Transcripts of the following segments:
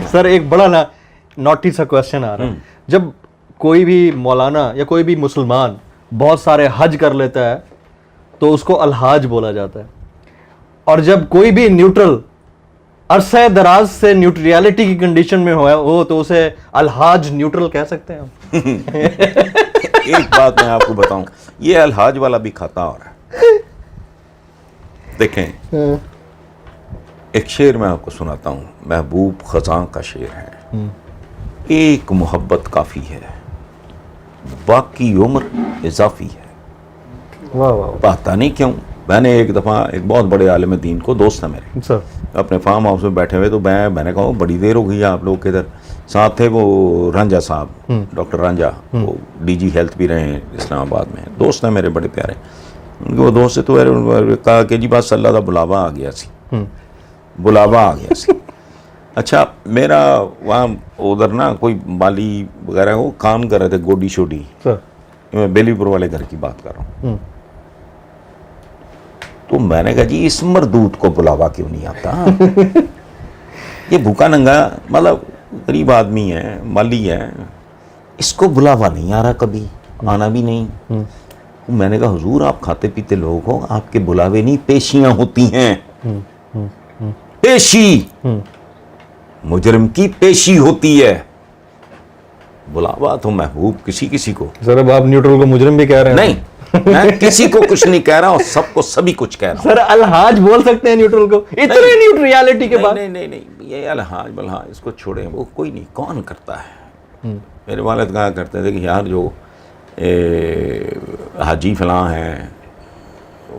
Sir एक बड़ा ना नॉटी सा क्वेश्चन आ रहा है, जब कोई भी मौलाना या कोई भी मुसलमान बहुत सारे हज कर लेता है तो उसको अलहाज बोला जाता है, और जब कोई भी न्यूट्रल अरसे दराज से न्यूट्रियलिटी की कंडीशन में हो तो उसे अलहाज न्यूट्रल कह सकते हैं हम। एक बात मैं आपको बताऊं, ये अलहाज वाला भी खाता हो रहा है। देखें, एक शेर मैं आपको सुनाता हूं, महबूब खजां का शेर है। एक मोहब्बत काफी है, बाकी उम्र इजाफी है। वाह वाह। पता नहीं क्यों, मैंने एक दफ़ा एक बहुत बड़े आलिम दीन को, दोस्त है मेरे, सर अपने फार्म हाउस में बैठे हुए, तो मैंने कहा बड़ी देर हो गई है आप लोग किधर। साथ थे वो रांझा साहब, डॉक्टर रांझा, वो डीजी हेल्थ भी रहे हैं इस्लामाबाद में, दोस्त हैं मेरे बड़े प्यारे। उनके वो दोस्त से तो कहा कि जी बस अल्लाह दा बुलावा आ गया सी, बुलावा आ गया सी। अच्छा, मेरा वहाँ उधर ना कोई माली वगैरह वो काम कर रहे थे, गोडी शोडी, मैं बेलीपुर वाले घर की बात कर रहा हूँ। तो मैंने कहा जी इस मरदूत को बुलावा क्यों नहीं आता? ये भूखा नंगा, मतलब गरीब आदमी है, माली है, इसको बुलावा नहीं आ रहा, कभी आना भी नहीं। मैंने कहा हुजूर आप खाते पीते लोग हो, आपके बुलावे नहीं पेशियां होती हैं। पेशी, मुजरिम की पेशी होती है, बुलावा तो महबूब किसी किसी को। सर अब आप न्यूट्रल को मुजरिम भी कह रहे हैं? नहीं, मैं किसी को कुछ नहीं कह रहा हूं, सबको सभी कुछ कह रहा हूं। सर अलहाज बोल सकते हैं न्यूट्रल को इतने न्यूट्रियलिटी के बाद? नहीं नहीं नहीं, ये अलहाज बलहाज इसको छोड़े, वो कोई नहीं, कौन करता है। मेरे वालिद कहा करते थे कि यार जो हाजी फलां हैं,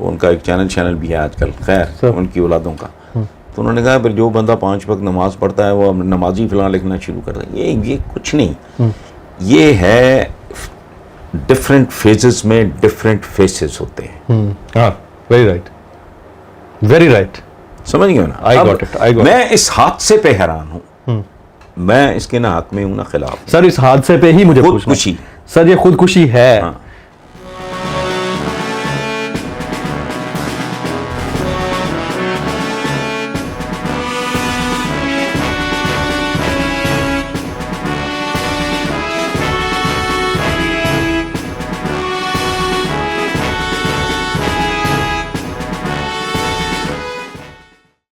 उनका एक चैनल भी है आजकल, खैर उनकी औलादों का, तो उन्होंने कहा फिर जो बंदा 5 वक्त नमाज पढ़ता है वो नमाजी फलां लिखना शुरू करता है। ये कुछ नहीं, ये है डिफरेंट फेजेस में डिफरेंट फेसेस होते हैं। हाँ, वेरी राइट, वेरी राइट, समझ गए ना? I got it. मैं इस हादसे पे हैरान हूँ, मैं इसके ना हक में हूँ ना खिलाफ। सर इस हादसे पे ही मुझे खुदकुशी, सर ये खुदकुशी है। हाँ।